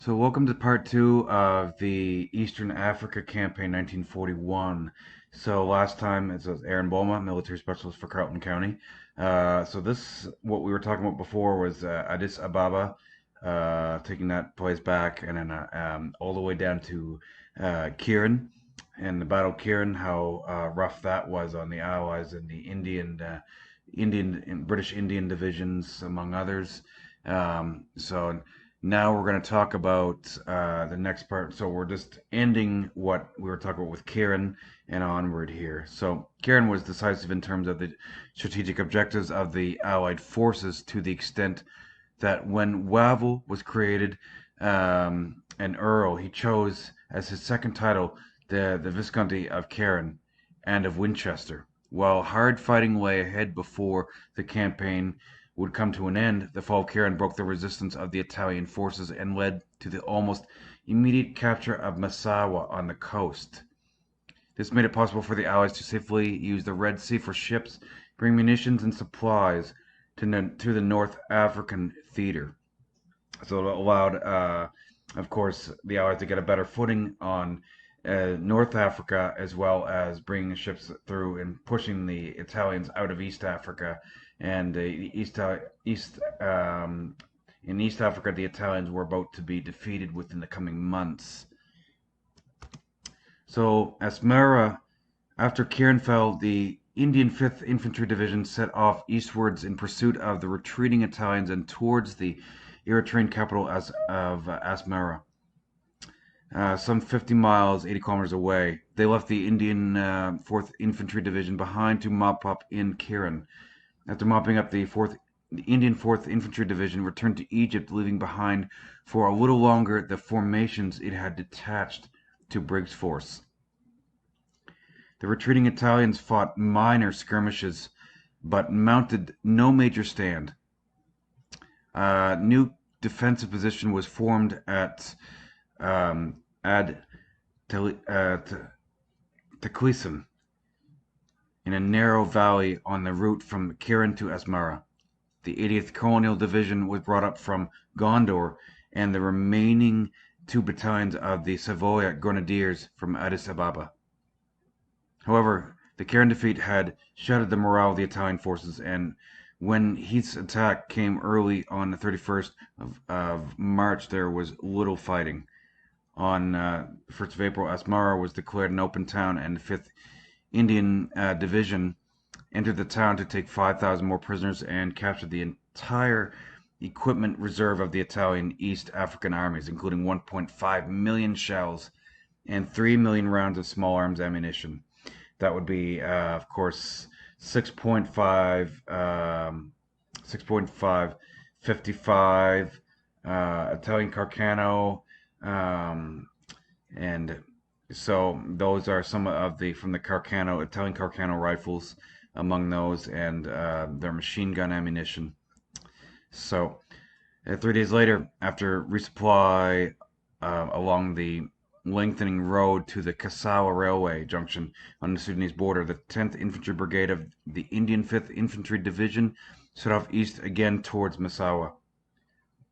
So, welcome to part two of the Eastern Africa Campaign 1941. So, last time it was Aaron Bulma, military specialist for Carleton County. What we were talking about before was Addis Ababa, taking that place back, and then all the way down to Keren and the Battle of Keren, how rough that was on the Allies and the Indian and British Indian divisions, among others. So now we're going to talk about the next part. So we're just ending what we were talking about with Keren and onward here. So Keren was decisive in terms of the strategic objectives of the Allied forces to the extent that when Wavell was created an earl, he chose as his second title the Viscounty of Keren and of Winchester. While hard fighting lay ahead before the campaign would come to an end, the fall of Keren broke the resistance of the Italian forces and led to the almost immediate capture of Massawa on the coast. This made it possible for the Allies to safely use the Red Sea for ships, bring munitions and supplies to the North African theater. So it allowed, of course, the Allies to get a better footing on North Africa, as well as bringing ships through and pushing the Italians out of East Africa. And East in East Africa, the Italians were about to be defeated within the coming months. So Asmara, after Keren fell, the Indian 5th Infantry Division set off eastwards in pursuit of the retreating Italians and towards the Eritrean capital of Asmara, some 50 miles, 80 kilometers away. They left the Indian 4th Infantry Division behind to mop up in Keren. After mopping up the Indian 4th Infantry Division returned to Egypt, leaving behind for a little longer the formations it had detached to Briggs' force. The retreating Italians fought minor skirmishes, but mounted no major stand. A new defensive position was formed at Ad Tequisum in a narrow valley on the route from Keren to Asmara. The 80th Colonial Division was brought up from Gondor, and the remaining two battalions of the Savoy Grenadiers from Addis Ababa. However, the Keren defeat had shattered the morale of the Italian forces, and when Heath's attack came early on the 31st of March, there was little fighting. On 1st of April, Asmara was declared an open town, and the 5th Indian Division entered the town to take 5,000 more prisoners and capture the entire equipment reserve of the Italian East African armies, including 1.5 million shells and 3 million rounds of small arms ammunition. That would be, of course, 6.5, 6.5, 55 Italian Carcano, and so those are some of the from the Italian Carcano rifles among those, and their machine gun ammunition. So 3 days later, after resupply along the lengthening road to the Massawa railway junction on the Sudanese border, the 10th Infantry Brigade of the Indian 5th Infantry Division set off east again towards Massawa.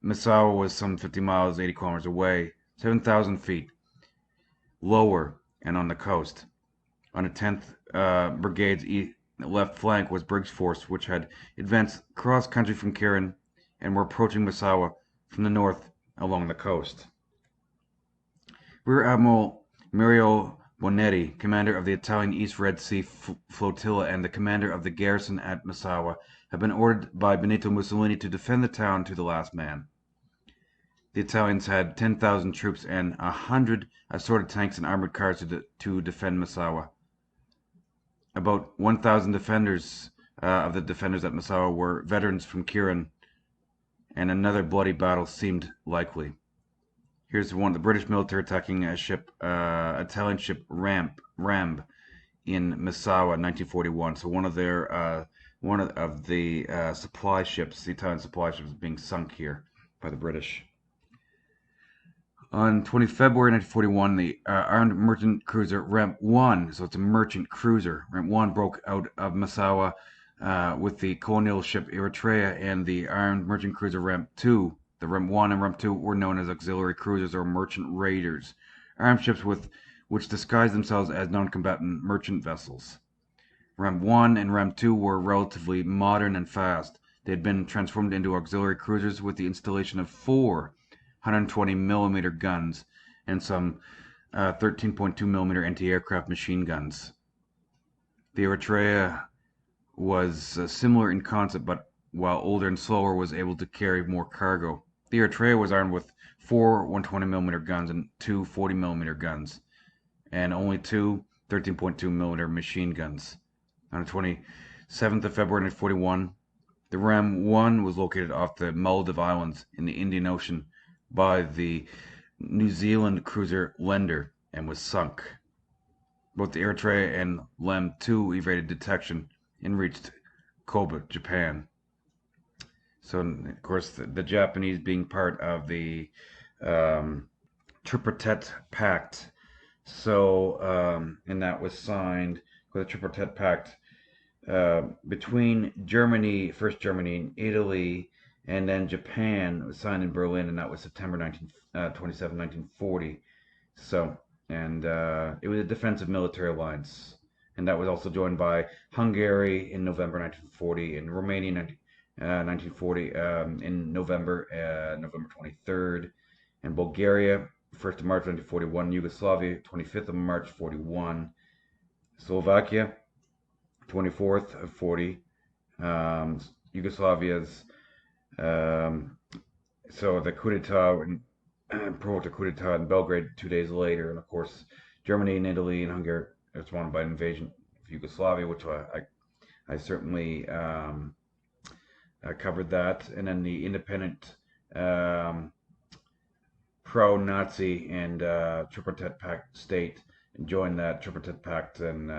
Massawa was some 50 miles, 80 kilometers away, 7,000 feet lower and on the coast. On the 10th Brigade's left flank was Briggs' force, which had advanced cross-country from Keren and were approaching Massawa from the north along the coast. Rear Admiral Mario Bonetti, commander of the Italian East Red Sea Flotilla and the commander of the garrison at Massawa, had been ordered by Benito Mussolini to defend the town to the last man. The Italians had 10,000 troops and 100 assorted tanks and armored cars to defend Massawa. About 1,000 defenders of the defenders at Massawa were veterans from Keren, and another bloody battle seemed likely. Here's one: the British military attacking a ship, Italian ship Ramb in Massawa, 1941. So one of the supply ships, the Italian supply ships, being sunk here by the British. On 20 February 1941, the armed merchant cruiser Ramp 1, so it's a merchant cruiser, Ramp 1 broke out of Massawa with the colonial ship Eritrea and the armed merchant cruiser Ramp 2 The Rem 1 and Rem 2 were known as auxiliary cruisers or merchant raiders, armed ships which disguised themselves as non-combatant merchant vessels. Rem 1 and Rem 2 were relatively modern and fast. They had been transformed into auxiliary cruisers with the installation of four 120 millimeter guns and some 13.2 millimeter anti-aircraft machine guns. The Eritrea was similar in concept, but while older and slower, was able to carry more cargo. The Eritrea was armed with four 120 millimeter guns and two 40 millimeter guns, and only two 13.2 millimeter machine guns. On the 27th of February 1941, the Ram 1 was located off the Maldive Islands in the Indian Ocean by the New Zealand cruiser Lender and was sunk. Both the Eritrea and Lem 2 evaded detection and reached Kobe, Japan. So, of course, the Japanese being part of the Tripartite Pact. So, and that was signed with the Tripartite Pact between Germany, first Germany and Italy, and then Japan. It was signed in Berlin, and that was September 27, 1940. So, and it was a defensive military alliance, and that was also joined by Hungary in November 1940 and Romania in 1940 in November 23rd, and Bulgaria 1st of March 1941, Yugoslavia 25th of March 41, Slovakia 24th of 40, Yugoslavia's so the coup d'etat provoked a coup d'etat in Belgrade 2 days later, and of course Germany and Italy and Hungary responded by an invasion of Yugoslavia, which I certainly covered that, and then the independent pro-Nazi and Tripartite Pact state joined that Tripartite Pact, and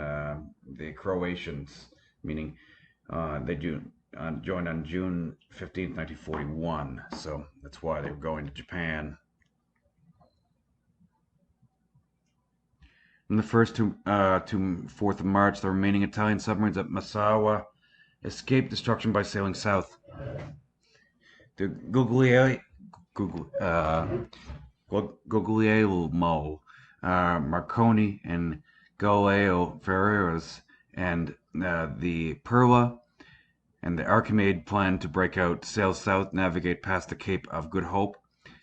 the Croatians, meaning they joined on June 15th, 1941. So that's why they were going to Japan. From the 1st to 4th of March, the remaining Italian submarines at Massawa escaped destruction by sailing south. The Guglielmo Marconi and Galileo Ferreras and the Perla and the Archimede planned to break out, sail south, navigate past the Cape of Good Hope,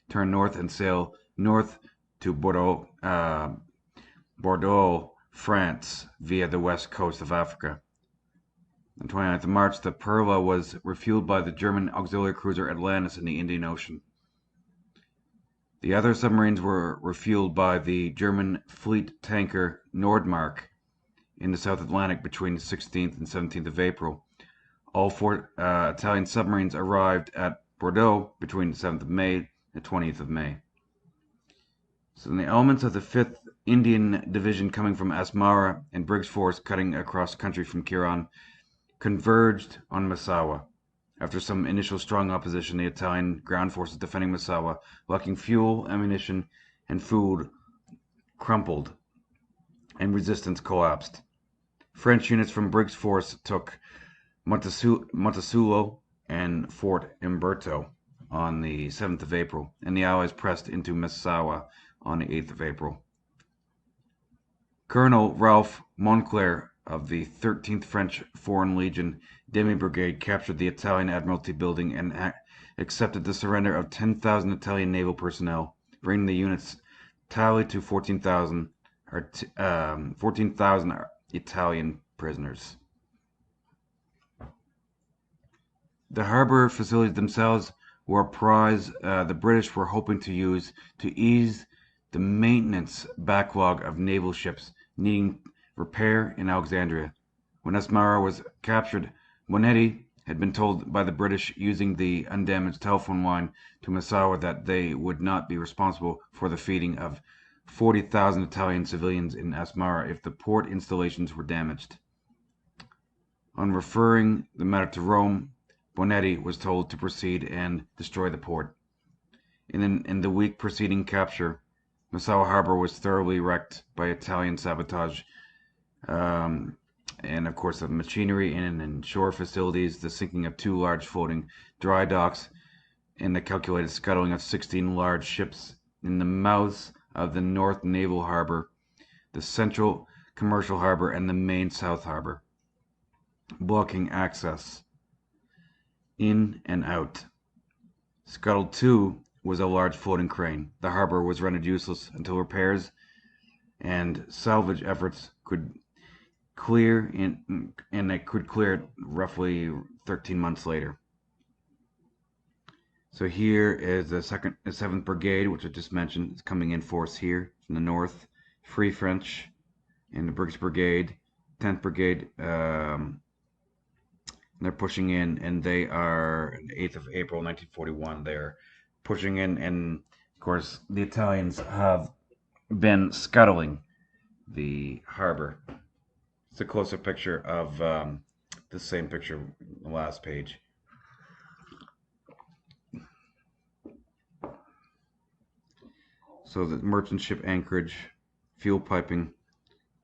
turn north, and sail north to Bordeaux, France, via the west coast of Africa. On 29th of March, the Perla was refueled by the German auxiliary cruiser Atlantis in the Indian Ocean. The other submarines were refueled by the German fleet tanker Nordmark in the South Atlantic between the 16th and 17th of April. All four Italian submarines arrived at Bordeaux between the 7th of May and the 20th of May. So the elements of the 5th Indian Division coming from Asmara and Briggs Force cutting across country from Keren converged on Massawa. After some initial strong opposition, the Italian ground forces defending Massawa, lacking fuel, ammunition, and food, crumpled, and resistance collapsed. French units from Briggs Force took Montasulo and Fort Umberto on the 7th of April, and the Allies pressed into Massawa on the 8th of April. Colonel Ralph Moncler of the 13th French Foreign Legion Demi Brigade captured the Italian Admiralty building and accepted the surrender of 10,000 Italian naval personnel, bringing the unit's tally to 14,000 Italian prisoners. The harbor facilities themselves were a prize the British were hoping to use to ease the maintenance backlog of naval ships needing repair in Alexandria. When Asmara was captured, Monetti had been told by the British using the undamaged telephone line to Massawa that they would not be responsible for the feeding of 40,000 Italian civilians in Asmara if the port installations were damaged. On referring the matter to Rome, Bonetti was told to proceed and destroy the port. In the week preceding capture, Massawa Harbor was thoroughly wrecked by Italian sabotage, and of course the machinery and shore facilities, the sinking of two large floating dry docks, in the calculated scuttling of 16 large ships in the mouths of the North Naval Harbor, the Central Commercial Harbor, and the main South Harbor, blocking access in and out. Scuttled 2 was a large floating crane. The harbor was rendered useless until repairs and salvage efforts could clear and it could clear it roughly 13 months later. So here is the 7th Brigade, which I just mentioned, is coming in force here from the north. Free French and the British Brigade, 10th Brigade, they're pushing in, and they are 8th of April 1941. They're pushing in, and of course the Italians have been scuttling the harbor. It's a closer picture of the same picture on the last page. So the merchant ship anchorage, fuel piping,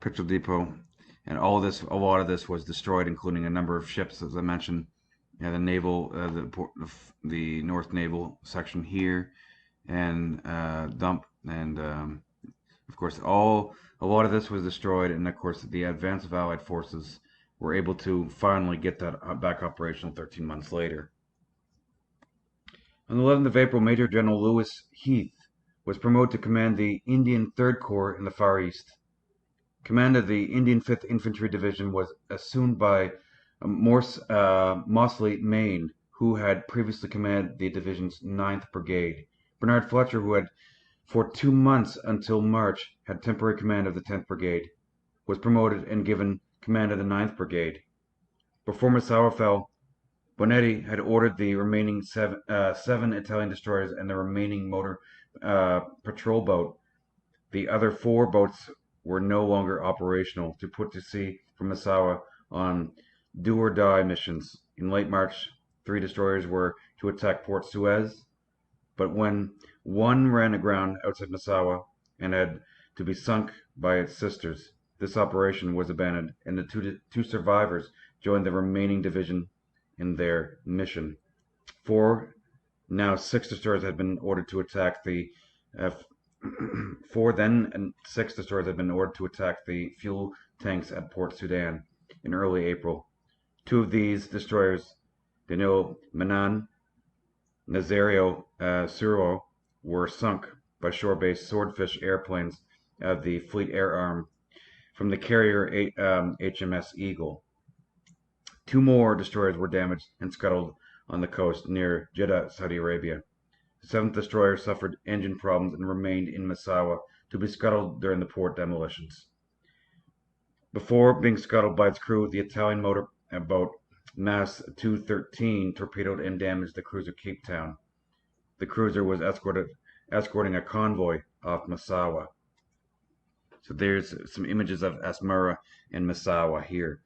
petrol depot, and all this, a lot of this was destroyed, including a number of ships, as I mentioned. The naval, the North Naval section here, and dump, and of course, a lot of this was destroyed, and of course, the advance of Allied forces were able to finally get that back operational 13 months later. On the 11th of April, Major General Lewis Heath was promoted to command the Indian Third Corps in the Far East. Command of the Indian 5th Infantry Division was assumed by Mosley Maine, who had previously commanded the division's 9th Brigade. Bernard Fletcher, who had for 2 months until March had temporary command of the 10th Brigade, was promoted and given command of the 9th Brigade. Before Massawa fell, Bonetti had ordered the remaining seven Italian destroyers and the remaining motor patrol boat. The other 4 boats were no longer operational, to put to sea from Massawa on do-or-die missions. In late March, 3 destroyers were to attack Port Suez, but when one ran aground outside Massawa and had to be sunk by its sisters, this operation was abandoned, and the two survivors joined the remaining division in their mission. 6 destroyers had been ordered to attack the 6 destroyers had been ordered to attack the fuel tanks at Port Sudan in early April. 2 of these destroyers, Danilo Manan, Nazario Suro, were sunk by shore-based Swordfish airplanes of the Fleet Air Arm from the carrier HMS Eagle. 2 more destroyers were damaged and scuttled on the coast near Jeddah, Saudi Arabia. The 7th destroyer suffered engine problems and remained in Massawa to be scuttled during the port demolitions. Before being scuttled by its crew, the Italian motor boat Mass 213 torpedoed and damaged the cruiser Cape Town. The cruiser was escorting a convoy off Massawa. So there's some images of Asmara and Massawa here.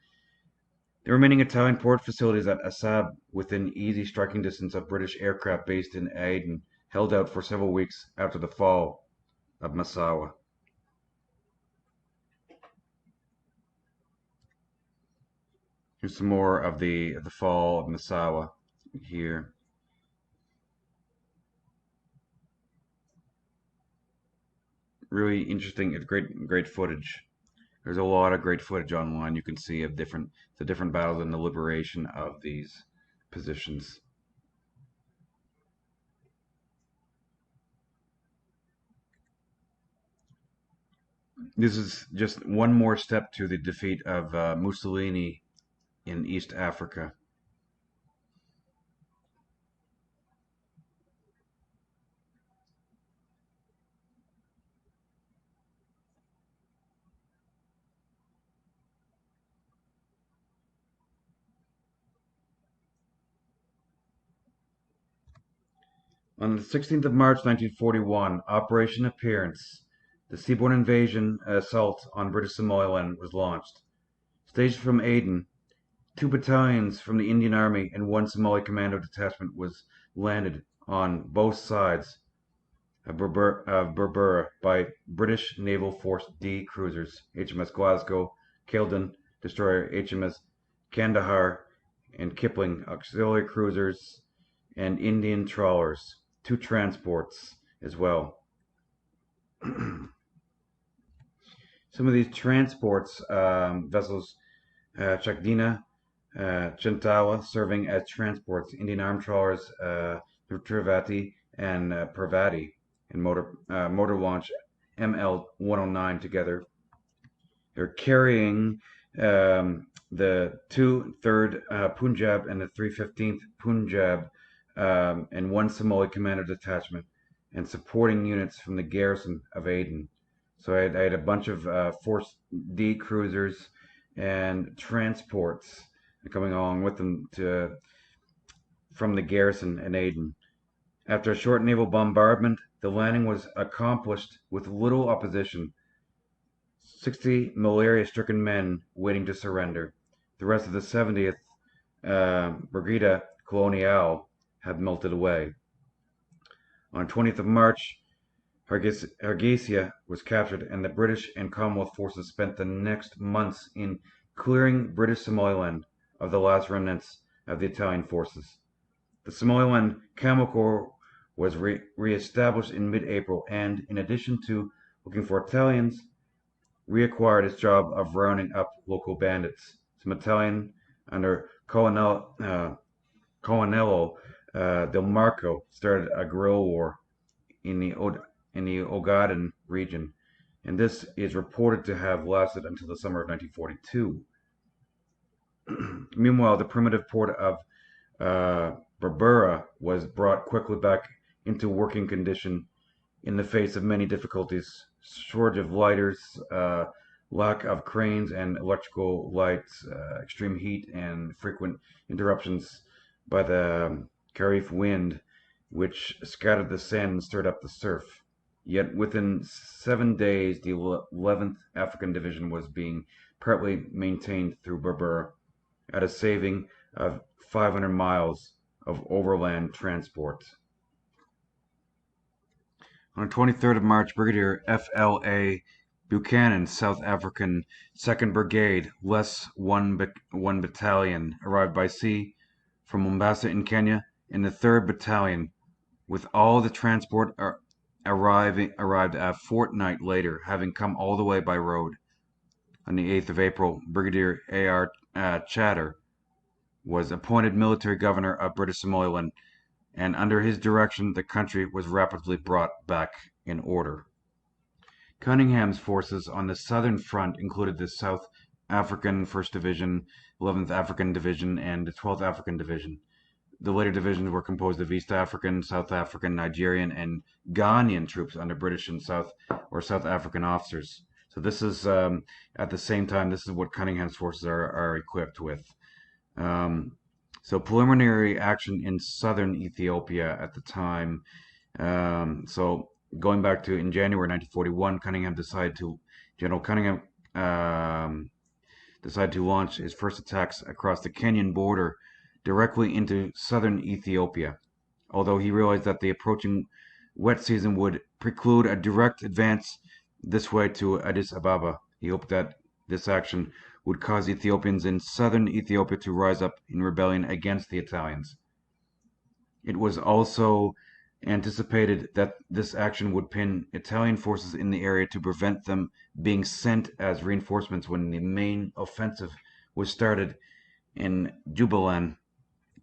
The remaining Italian port facilities at Assab, within easy striking distance of British aircraft based in Aden, held out for several weeks after the fall of Massawa. Here's some more of the fall of Massawa here. Really interesting. It's great footage. There's a lot of great footage online you can see of the different battles and the liberation of these positions. This is just one more step to the defeat of Mussolini in East Africa. On the 16th of March 1941, Operation Appearance, the seaborne invasion assault on British Somaliland was launched. Staged from Aden, 2 battalions from the Indian Army and 1 Somali commando detachment was landed on both sides of Berbera by British Naval Force D cruisers, HMS Glasgow, Caledon, destroyer HMS Kandahar, and Kipling, auxiliary cruisers and Indian trawlers, 2 transports as well. Some of these transports vessels, Chakdina, Chantawa, serving as transports, Indian armed trawlers Trivati and Parvati, and motor launch ML-109 together. They're carrying the 3rd Punjab and the 315th Punjab and 1 Somali commander detachment and supporting units from the garrison of Aden. So I had a bunch of Force D cruisers and transports coming along with them from the garrison in Aden. After a short naval bombardment, the landing was accomplished with little opposition. 60 malaria-stricken men waiting to surrender. The rest of the 70th Brigada Colonial had melted away. On 20th of March, Hargeisa was captured, and the British and Commonwealth forces spent the next months in clearing British Somaliland of the last remnants of the Italian forces. The Somaliland Camel Corps was re-established in mid-April, and in addition to looking for Italians, reacquired its job of rounding up local bandits. Some Italian under Colonello Del Marco started a guerrilla war in the Ogaden region, and this is reported to have lasted until the summer of 1942. Meanwhile, the primitive port of Berbera was brought quickly back into working condition in the face of many difficulties: shortage of lighters, lack of cranes and electrical lights, extreme heat, and frequent interruptions by the Kharif wind, which scattered the sand and stirred up the surf. Yet within 7 days, the 11th African Division was being partly maintained through Berbera at a saving of 500 miles of overland transport. On the 23rd of March, Brigadier F.L.A. Buchanan, South African 2nd Brigade, less 1 Battalion, arrived by sea from Mombasa in Kenya, and the 3rd Battalion, with all the transport, arrived a fortnight later, having come all the way by road. On the 8th of April, Brigadier A.R. Chatter was appointed military governor of British Somaliland, and under his direction the country was rapidly brought back in order. Cunningham's forces on the southern front included the South African 1st Division, 11th African Division, and the 12th African Division. The later divisions were composed of East African, South African, Nigerian, and Ghanaian troops under British and South African officers. So this is, at the same time, this is what Cunningham's forces are equipped with. So preliminary action in southern Ethiopia at the time. So going back to in January 1941, General Cunningham decided to launch his first attacks across the Kenyan border directly into southern Ethiopia. Although he realized that the approaching wet season would preclude a direct advance this way to Addis Ababa, he hoped that this action would cause Ethiopians in southern Ethiopia to rise up in rebellion against the Italians. It was also anticipated that this action would pin Italian forces in the area to prevent them being sent as reinforcements when the main offensive was started in Jubaland.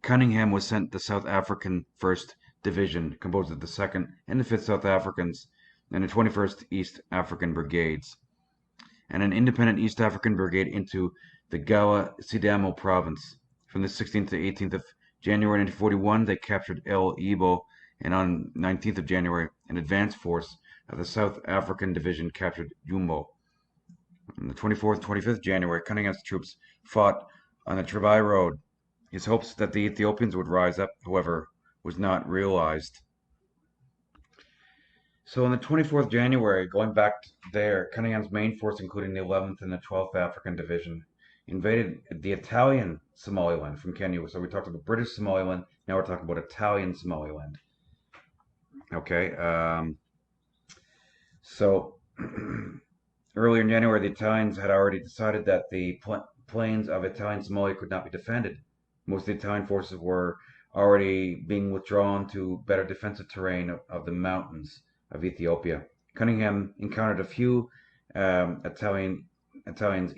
Cunningham was sent the South African 1st Division, composed of the 2nd and the 5th South Africans, and the 21st East African Brigades, and an independent East African Brigade into the Gawa Sidamo province. From the 16th to 18th of January 1941, they captured El Ibo, and on 19th of January, an advance force of the South African Division captured Jumbo. On the 24th and 25th of January, Cunningham's troops fought on the Trabai Road. His hopes that the Ethiopians would rise up, however, was not realized. So on the 24th of January, going back there, Cunningham's main force, including the 11th and the 12th African Division, invaded the Italian Somaliland from Kenya. So we talked about British Somaliland, now we're talking about Italian Somaliland. Okay, so earlier in January, the Italians had already decided that the plains of Italian Somalia could not be defended. Most of the Italian forces were already being withdrawn to better defensive terrain of the mountains of Ethiopia. Cunningham encountered a few Italians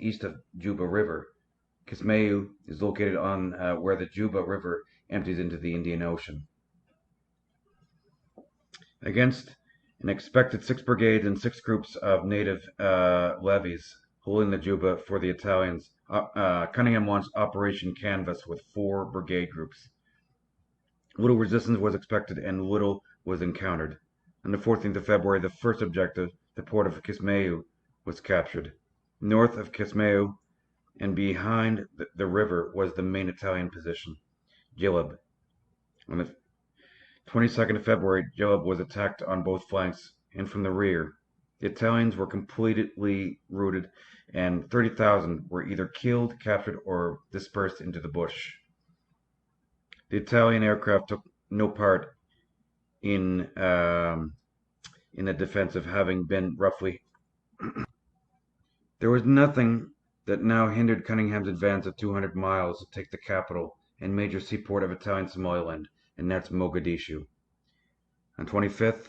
east of Juba River. Kismayu is located on where the Juba River empties into the Indian Ocean. Against an expected 6 brigades and 6 groups of native levies holding the Juba for the Italians, Cunningham launched Operation Canvas with 4 brigade groups. Little resistance was expected and little was encountered. On the 14th of February, the first objective, the port of Kismayu, was captured. North of Kismayu and behind the river was the main Italian position, Gilab. On the 22nd of February, Gilab was attacked on both flanks and from the rear. The Italians were completely routed, and 30,000 were either killed, captured, or dispersed into the bush. The Italian aircraft took no part in the defensive, having been roughly. There was nothing that now hindered Cunningham's advance of 200 miles to take the capital and major seaport of Italian Somaliland, and that's Mogadishu. On 25th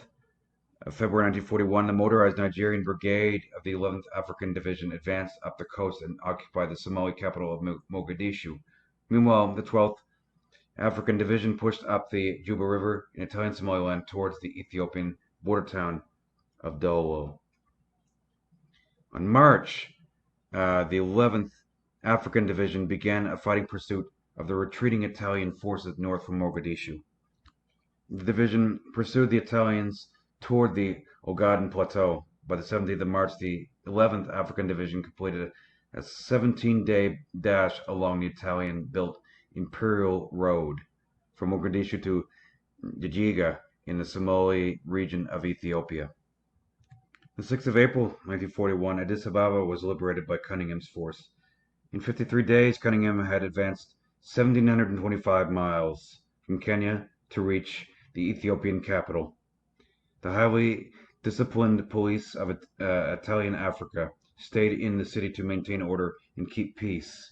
of February 1941, the motorized Nigerian Brigade of the 11th African Division advanced up the coast and occupied the Somali capital of Mogadishu. Meanwhile, the 12th African Division pushed up the Juba River in Italian Somaliland towards the Ethiopian border town of Dolo. On March, the 11th African Division began a fighting pursuit of the retreating Italian forces north from Mogadishu. The division pursued the Italians toward the Ogaden Plateau. By the 17th of March, the 11th African Division completed a 17-day dash along the Italian-built Imperial Road from Mogadishu to Jijiga in the Somali region of Ethiopia. The 6th of April 1941, Addis Ababa was liberated by Cunningham's force. In 53 days, Cunningham had advanced 1,725 miles from Kenya to reach the Ethiopian capital. The highly disciplined police of Italian Africa stayed in the city to maintain order and keep peace.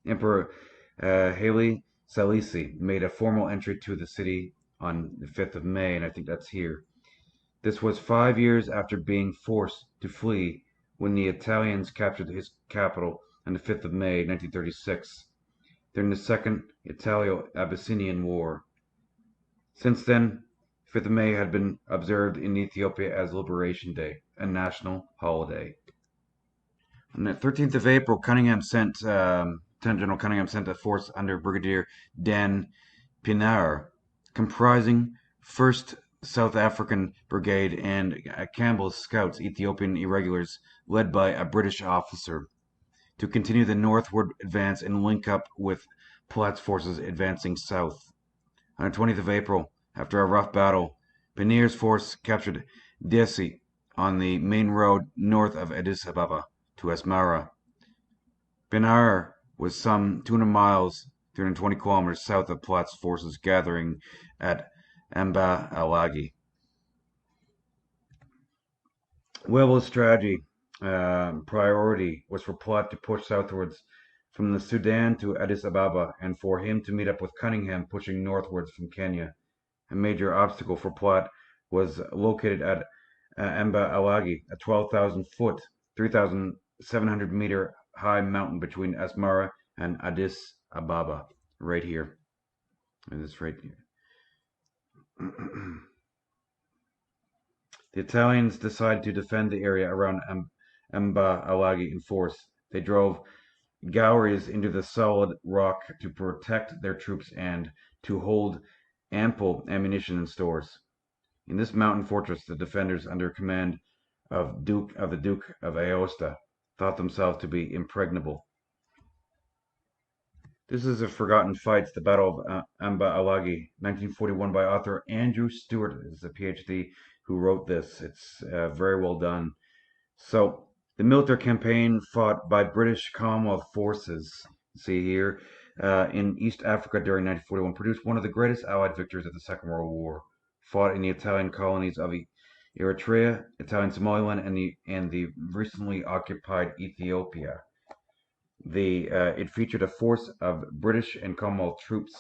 Emperor Haile Selassie made a formal entry to the city on the 5th of May, and I think that's here. This was 5 years after being forced to flee when the Italians captured his capital on the 5th of May, 1936, during the Second Italo-Abyssinian War. Since then, 5th of May had been observed in Ethiopia as Liberation Day, a national holiday. On the 13th of April, Lieutenant General Cunningham sent a force under Brigadier Dan Pinar, comprising 1st South African Brigade and Campbell's Scouts, Ethiopian irregulars, led by a British officer, to continue the northward advance and link up with Platt's forces advancing south. On the 20th of April, after a rough battle, Pinier's force captured Desi on the main road north of Addis Ababa to Asmara. Pinir was some 200 miles, 320 kilometers south of Platt's forces gathering at Amba, Alagi. Webel's strategy priority was for Platt to push southwards from the Sudan to Addis Ababa, and for him to meet up with Cunningham pushing northwards from Kenya. A major obstacle for Platt was located at Amba Alagi, a 12,000-foot, 3,700 meter high mountain between Asmara and Addis Ababa, right here. And this right here. The Italians decided to defend the area around Amba Alagi in force. They drove galleries into the solid rock to protect their troops and to hold ample ammunition and stores. In this mountain fortress, the defenders, under command of the Duke of Aosta, thought themselves to be impregnable. This is a forgotten fight, the Battle of Amba Alagi, 1941, by author Andrew Stewart. This is a PhD who wrote this. It's very well done. So, the military campaign fought by British Commonwealth forces, see here, in East Africa during 1941 produced one of the greatest Allied victories of the Second World War, fought in the Italian colonies of Eritrea, Italian Somaliland, and the recently occupied Ethiopia. It featured a force of British and Commonwealth troops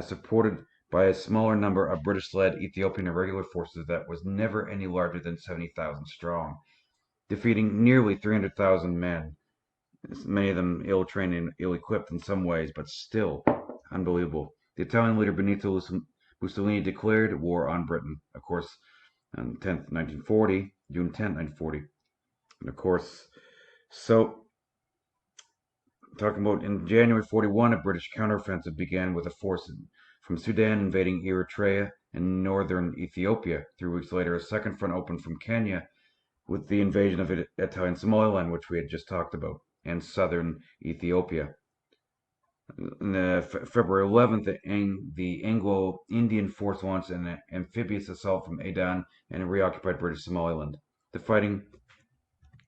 supported by a smaller number of British-led Ethiopian irregular forces that was never any larger than 70,000 strong, defeating nearly 300,000 men, many of them ill-trained and ill-equipped in some ways, but still unbelievable. The Italian leader Benito Mussolini declared war on Britain, of course, on 10th, 1940, June 10th, 1940. And of course, so talking about in January 41, a British counteroffensive began with a force from Sudan invading Eritrea and northern Ethiopia. 3 weeks later, a second front opened from Kenya with the invasion of Italian Somaliland, which we had just talked about, and southern Ethiopia. On February 11th, the Anglo-Indian force launched an amphibious assault from Aden and reoccupied British Somaliland. The fighting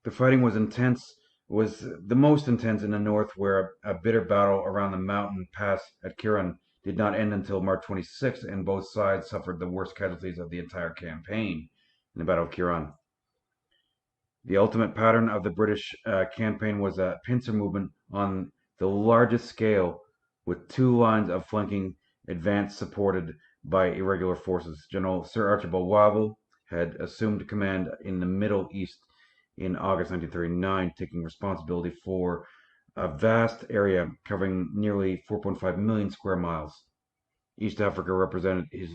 The fighting was the most intense in the north, where a bitter battle around the mountain pass at Keren did not end until March 26th, and both sides suffered the worst casualties of the entire campaign in the Battle of Keren. The ultimate pattern of the British campaign was a pincer movement on the largest scale, with two lines of flanking advance supported by irregular forces. General Sir Archibald Wavell had assumed command in the Middle East in August 1939, taking responsibility for a vast area covering nearly 4.5 million square miles. East Africa represented his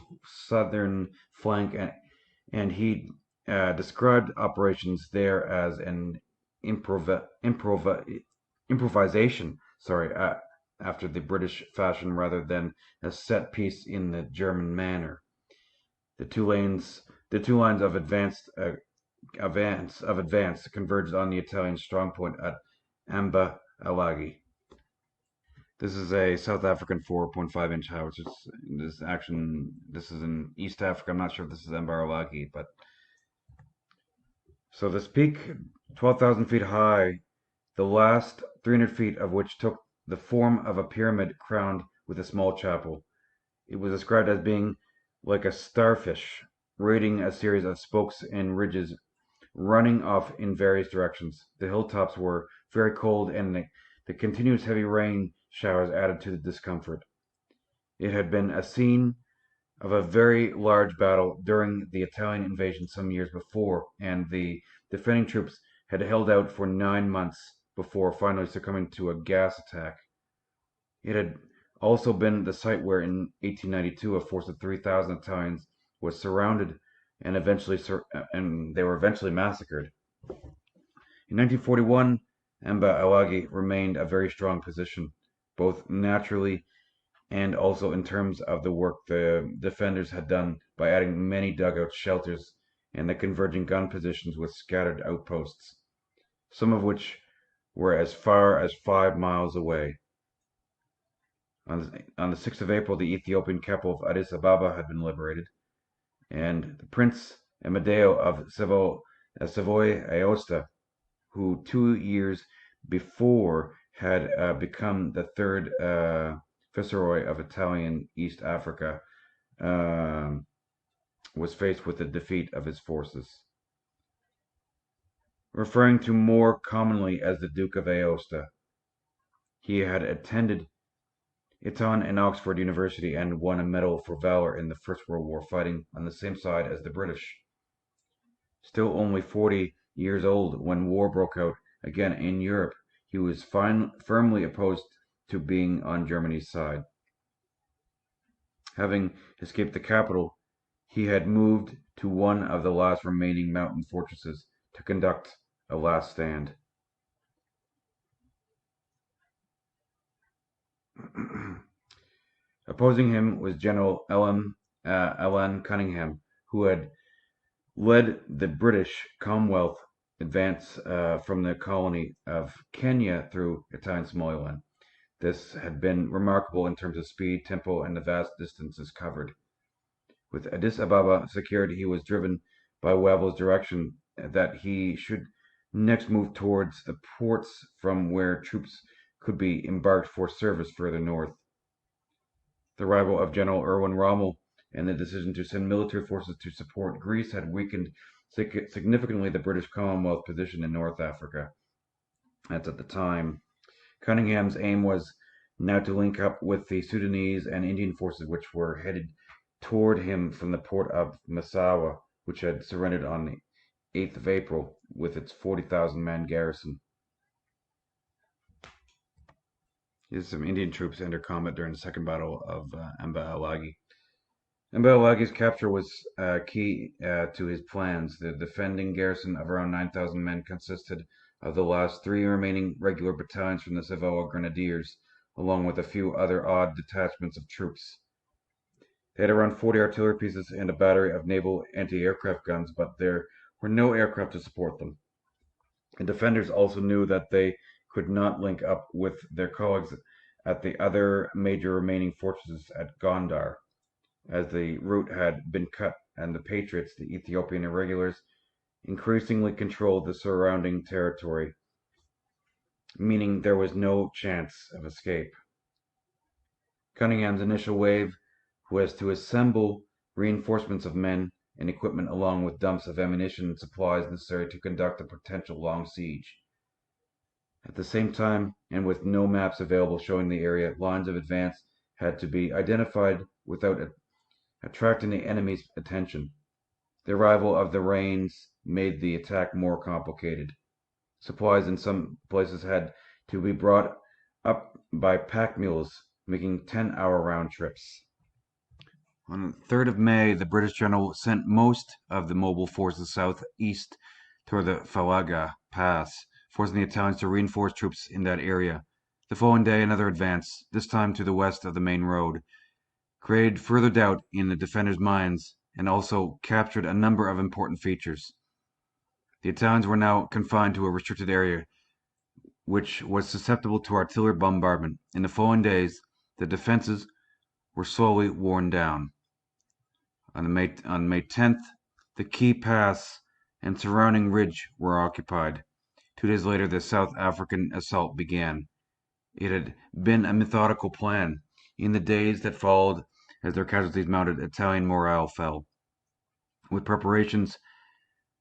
southern flank, and he described operations there as an improvisation, after the British fashion rather than a set piece in the German manner. The two lines of advance converged on the Italian strongpoint at Amba, Alagi. This is a South African 4.5-inch howitzer. This is in East Africa. I'm not sure if this is Amba Alagi, but so this peak, 12,000 feet high, the last 300 feet of which took the form of a pyramid crowned with a small chapel. It was described as being like a starfish, radiating a series of spokes and ridges running off in various directions. The hilltops were very cold, and the continuous heavy rain showers added to the discomfort. It had been a scene of a very large battle during the Italian invasion some years before, and the defending troops had held out for 9 months before finally succumbing to a gas attack. It had also been the site where in 1892 a force of 3,000 Italians was surrounded and they were eventually massacred. In 1941, Amba Alagi remained a very strong position, both naturally and also in terms of the work the defenders had done by adding many dugout shelters and the converging gun positions with scattered outposts, some of which were as far as 5 miles away. On the 6th of April, the Ethiopian capital of Addis Ababa had been liberated, and the Prince Amadeo of Savoy Aosta, who 2 years before had become the third viceroy of Italian East Africa, was faced with the defeat of his forces. Referring to more commonly as the Duke of Aosta, he had attended Eton and Oxford University and won a medal for valor in the First World War, fighting on the same side as the British. Still only 40 years old when war broke out again in Europe, he was firmly opposed to being on Germany's side. Having escaped the capital, he had moved to one of the last remaining mountain fortresses to conduct a last stand. Opposing him was General Alan Cunningham, who had led the British Commonwealth advance from the colony of Kenya through Italian Somaliland. This had been remarkable in terms of speed, tempo, and the vast distances covered. With Addis Ababa secured, he was driven by Wavell's direction that he should next move towards the ports from where troops could be embarked for service further north. The arrival of General Erwin Rommel and the decision to send military forces to support Greece had weakened significantly the British Commonwealth position in North Africa. That's at the time. Cunningham's aim was now to link up with the Sudanese and Indian forces which were headed toward him from the port of Massawa, which had surrendered on the 8th of April with its 40,000 man garrison. Here's some Indian troops enter combat during the Second Battle of Amba Alagi. Amba Alagi's capture was key to his plans. The defending garrison of around 9,000 men consisted of the last three remaining regular battalions from the Savoia Grenadiers, along with a few other odd detachments of troops. They had around 40 artillery pieces and a battery of naval anti-aircraft guns, but there were no aircraft to support them. The defenders also knew that they could not link up with their colleagues at the other major remaining fortresses at Gondar, as the route had been cut and the Patriots, the Ethiopian irregulars, increasingly controlled the surrounding territory, meaning there was no chance of escape. Cunningham's initial wave was to assemble reinforcements of men and equipment along with dumps of ammunition and supplies necessary to conduct a potential long siege. At the same time, and with no maps available showing the area, lines of advance had to be identified without attracting the enemy's attention. The arrival of the rains made the attack more complicated. Supplies in some places had to be brought up by pack mules, making 10-hour round trips. On the 3rd of May, the British general sent most of the mobile forces southeast toward the Falaga Pass, forcing the Italians to reinforce troops in that area. The following day, another advance, this time to the west of the main road, created further doubt in the defenders' minds and also captured a number of important features. The Italians were now confined to a restricted area, which was susceptible to artillery bombardment. In the following days, the defenses were slowly worn down. On May 10th, the Key Pass and surrounding ridge were occupied. 2 days later, the South African assault began. It had been a methodical plan. In the days that followed, as their casualties mounted, Italian morale fell. With preparations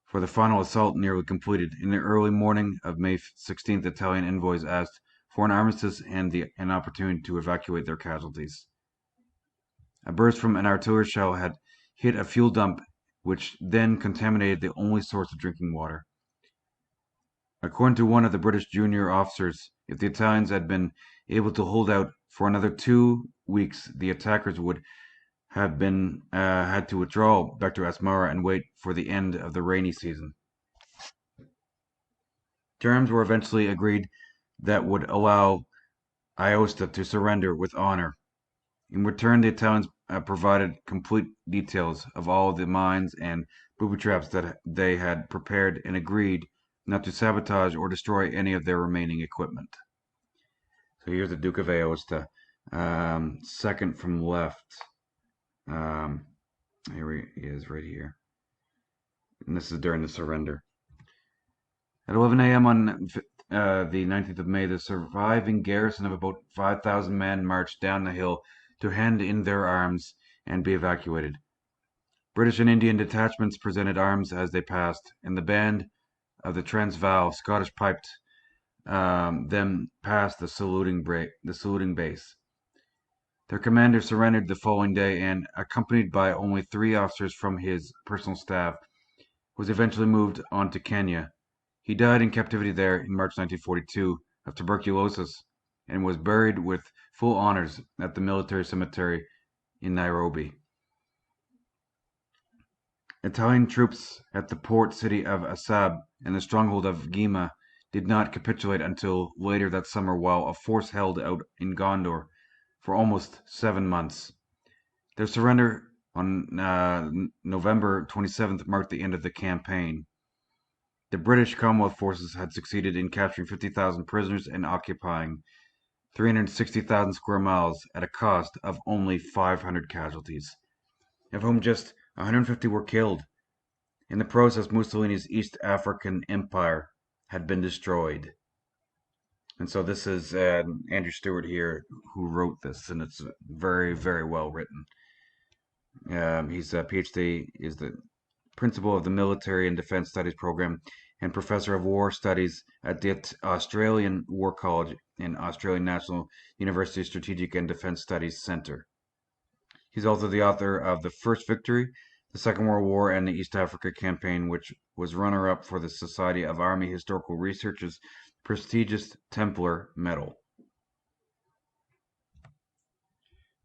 for the final assault nearly completed, in the early morning of May 16th, Italian envoys asked for an armistice and an opportunity to evacuate their casualties. A burst from an artillery shell had hit a fuel dump, which then contaminated the only source of drinking water. According to one of the British junior officers, if the Italians had been able to hold out for another 2 weeks, the attackers would have been had to withdraw back to Asmara and wait for the end of the rainy season. Terms were eventually agreed that would allow Aosta to surrender with honor. In return, the Italians provided complete details of all the mines and booby traps that they had prepared and agreed not to sabotage or destroy any of their remaining equipment. So here's the Duke of Aosta, second from left. Here he is right here. And this is during the surrender. At 11 a.m. on the 19th of May, the surviving garrison of about 5,000 men marched down the hill to hand in their arms and be evacuated. British and Indian detachments presented arms as they passed, and the band of the Transvaal Scottish piped them past the saluting base. Their commander surrendered the following day and, accompanied by only 3 officers from his personal staff, was eventually moved on to Kenya. He died in captivity there in March 1942 of tuberculosis and was buried with full honors at the military cemetery in Nairobi. Italian troops at the port city of Assab and the stronghold of Gima did not capitulate until later that summer, while a force held out in Gondar for almost 7 months. Their surrender on November 27th marked the end of the campaign. The British Commonwealth forces had succeeded in capturing 50,000 prisoners and occupying 360,000 square miles at a cost of only 500 casualties, of whom just 150 were killed. In the process, Mussolini's East African Empire had been destroyed. And so this is Andrew Stewart here who wrote this, and it's very, very well written. He's a PhD, is the principal of the Military and Defense Studies program and Professor of War Studies at the Australian War College and Australian National University Strategic and Defence Studies Centre. He's also the author of The First Victory, the Second World War, and the East Africa Campaign, which was runner-up for the Society of Army Historical Research's prestigious Templar Medal.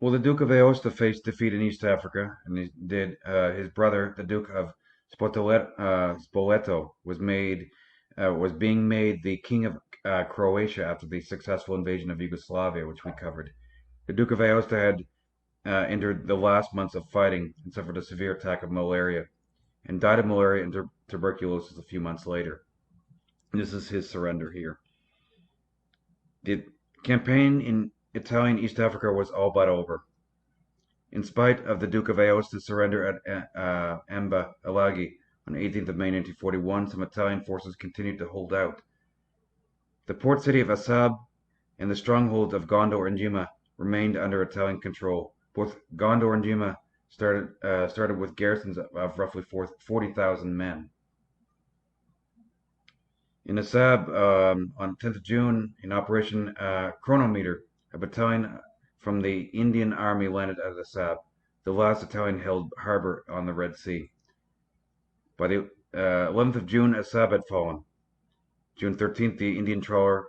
Well, the Duke of Aosta faced defeat in East Africa, and he did. His brother, the Duke of Spoleto, was being made the King of Croatia after the successful invasion of Yugoslavia, which we covered. The Duke of Aosta had entered the last months of fighting and suffered a severe attack of malaria, and died of malaria and tuberculosis a few months later. This is his surrender here. The campaign in Italian East Africa was all but over. In spite of the Duke of Aosta's surrender at Amba, Alagi, on 18th of May 1941, some Italian forces continued to hold out. The port city of Assab and the strongholds of Gondor and Jima remained under Italian control. Both Gondor and Jima started with garrisons of roughly 40,000 men. In Assab, on 10th of June, in Operation Chronometer, a battalion from the Indian Army landed at Assab, the last Italian-held harbor on the Red Sea. By the 11th of June, Assab had fallen. June 13th, the Indian trawler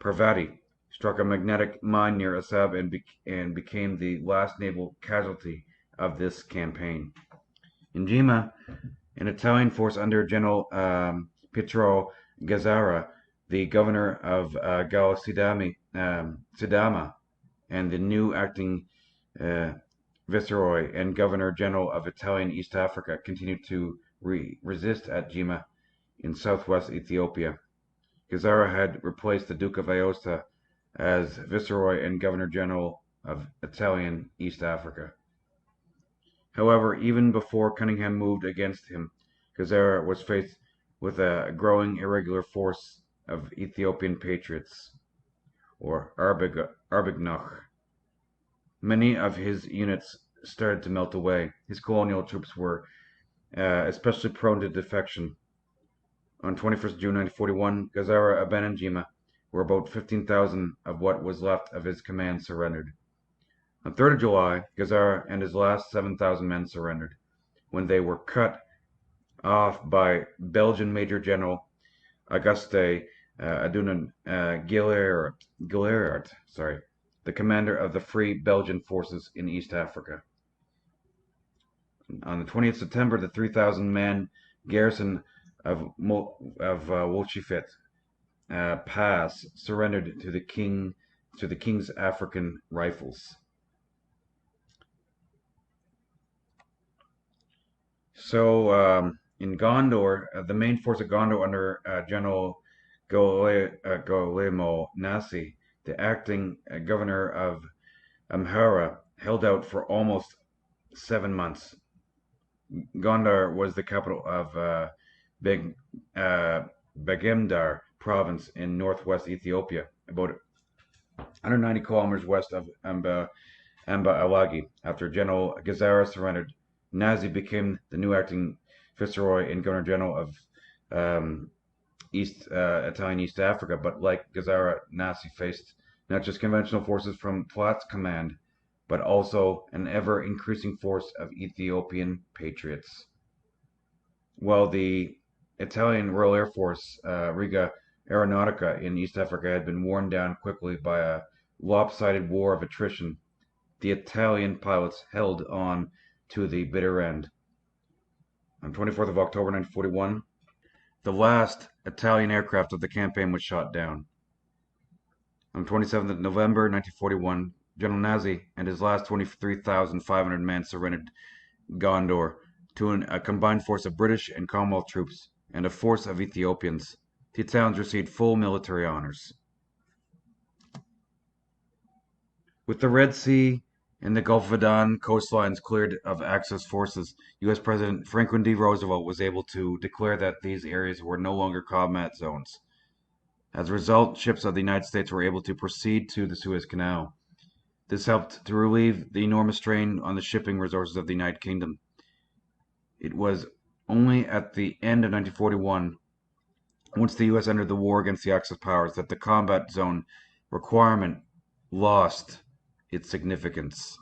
Parvati struck a magnetic mine near Assab and became the last naval casualty of this campaign. In Jima, an Italian force under General Pietro Gazzara, the governor of Gao Sidama, and the new acting viceroy and governor general of Italian East Africa, continued to resist at Jima in southwest Ethiopia. Gazzara had replaced the Duke of Aosta as viceroy and governor general of Italian East Africa. However, even before Cunningham moved against him, Gazzara was faced with a growing irregular force of Ethiopian patriots, or Arbignoch. Many of his units started to melt away. His colonial troops were especially prone to defection. On 21st June 1941, Gazzara abandoned Jima, where about 15,000 of what was left of his command surrendered. On 3rd of July, Gazzara and his last 7,000 men surrendered, when they were cut off by Belgian Major General Auguste Adunan Gilliard, the commander of the Free Belgian Forces in East Africa. On the 20th of September, the 3,000-man garrison of Wolchifet Pass surrendered to the King's African Rifles. So in Gondor, the main force of Gondor under General Guillermo Nasi, the acting governor of Amhara, held out for almost 7 months. Gondar was the capital of Begemdar province in northwest Ethiopia, about 190 kilometers west of Amba Alagi. After General Gazzara surrendered, Nazi became the new acting viceroy and governor general of Italian East Africa. But like Gazzara, Nazi faced not just conventional forces from Platt's command, but also an ever-increasing force of Ethiopian patriots. While the Italian Royal Air Force, Riga Aeronautica in East Africa, had been worn down quickly by a lopsided war of attrition, the Italian pilots held on to the bitter end. On 24th of October 1941, the last Italian aircraft of the campaign was shot down. On 27th of November 1941, General Nazi and his last 23,500 men surrendered Gondor to a combined force of British and Commonwealth troops and a force of Ethiopians. The Italians received full military honors. With the Red Sea and the Gulf of Aden coastlines cleared of Axis forces, U.S. President Franklin D. Roosevelt was able to declare that these areas were no longer combat zones. As a result, ships of the United States were able to proceed to the Suez Canal. This helped to relieve the enormous strain on the shipping resources of the United Kingdom. It was only at the end of 1941 once the U.S. entered the war against the Axis powers, that the combat zone requirement lost its significance.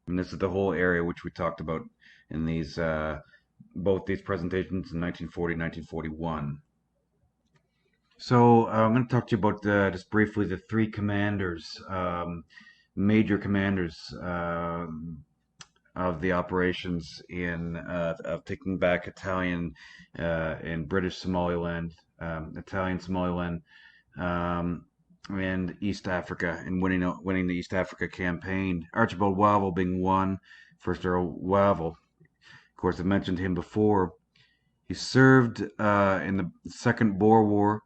And this is the whole area which we talked about in these both these presentations in 1940 and 1941. So I'm going to talk to you about just briefly the three commanders, major commanders of the operations in of taking back Italian and British Somaliland, Italian Somaliland, um, and East Africa, and winning the East Africa campaign. Archibald Wavell being one, First Earl Wavell. Of course, I mentioned him before. He served in the Second Boer War,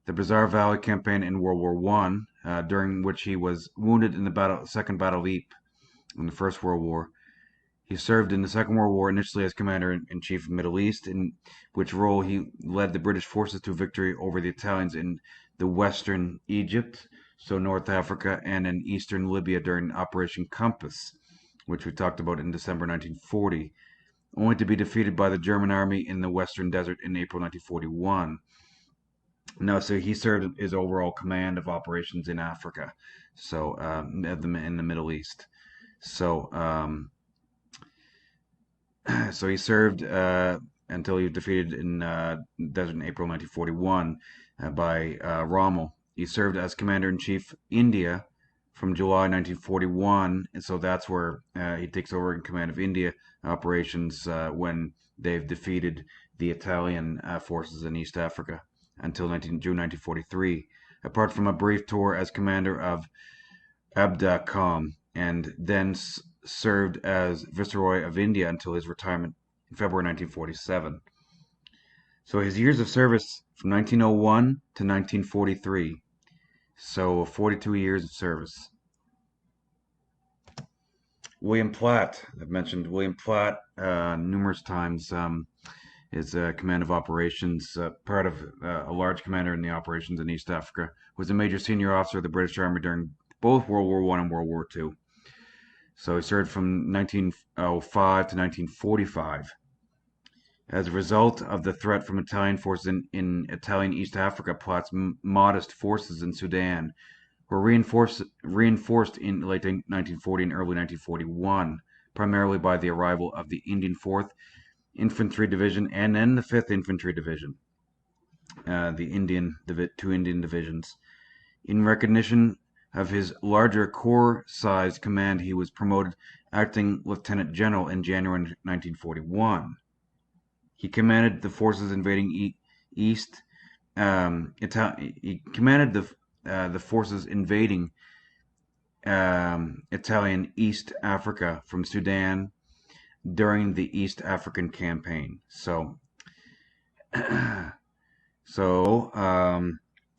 the Brazar Valley campaign in World War One, during which he was wounded in the Second Battle of Ypres in the First World War. He served in the Second World War initially as Commander-in-Chief of the Middle East, in which role he led the British forces to victory over the Italians in the Western Egypt, so North Africa, and in Eastern Libya during Operation Compass, which we talked about in December 1940, only to be defeated by the German army in the Western Desert in April 1941. No, so he served his overall command of operations in Africa, so in the Middle East. So, so he served until he was defeated in desert in April 1941 by Rommel. He served as Commander-in-Chief India from July 1941, and so that's where he takes over in command of India operations when they've defeated the Italian forces in East Africa until June 1943. Apart from a brief tour as commander of Abda and then served as Viceroy of India until his retirement in February 1947. So his years of service from 1901 to 1943. So 42 years of service. William Platt, I've mentioned William Platt numerous times. Is command of operations, part of a large commander in the operations in East Africa, was a major senior officer of the British Army during both World War One and World War Two. So he served from 1905 to 1945. As a result of the threat from Italian forces in Italian East Africa, Platt's modest forces in Sudan were reinforced in late 1940 and early 1941, primarily by the arrival of the Indian 4th Infantry Division and then the 5th Infantry Division, two Indian divisions. In recognition of his larger corps-sized command, he was promoted acting lieutenant general in January 1941. He commanded the forces invading East. He commanded the forces invading Italian East Africa from Sudan during the East African campaign. So,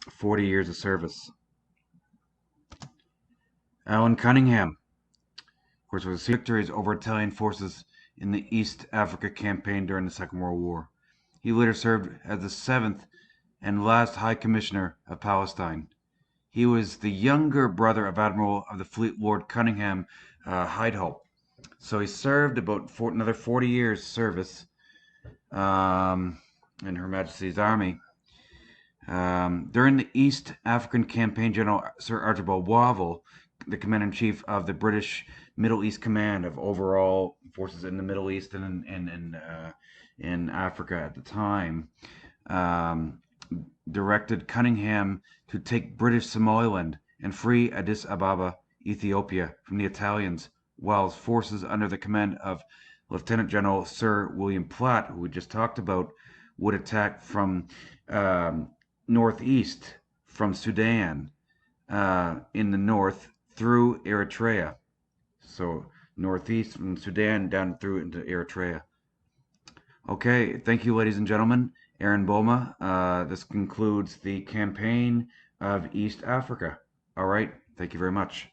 40 years of service. Alan Cunningham, of course, was victories over Italian forces in the East Africa campaign during the Second World War. He later served as the 7th and last High Commissioner of Palestine. He was the younger brother of Admiral of the Fleet Lord Cunningham Heidholt. So he served about another 40 years service in Her Majesty's Army. During the East African campaign, General Sir Archibald Wavell, the commander-in-chief of the British Middle East Command of overall forces in the Middle East and in Africa at the time, directed Cunningham to take British Somaliland and free Addis Ababa, Ethiopia, from the Italians, while forces under the command of Lieutenant General Sir William Platt, who we just talked about, would attack from northeast from Sudan in the north through Eritrea. So northeast from Sudan down through into Eritrea. Okay, thank you, ladies and gentlemen. Aaron Boma. This concludes the campaign of East Africa. All right, thank you very much.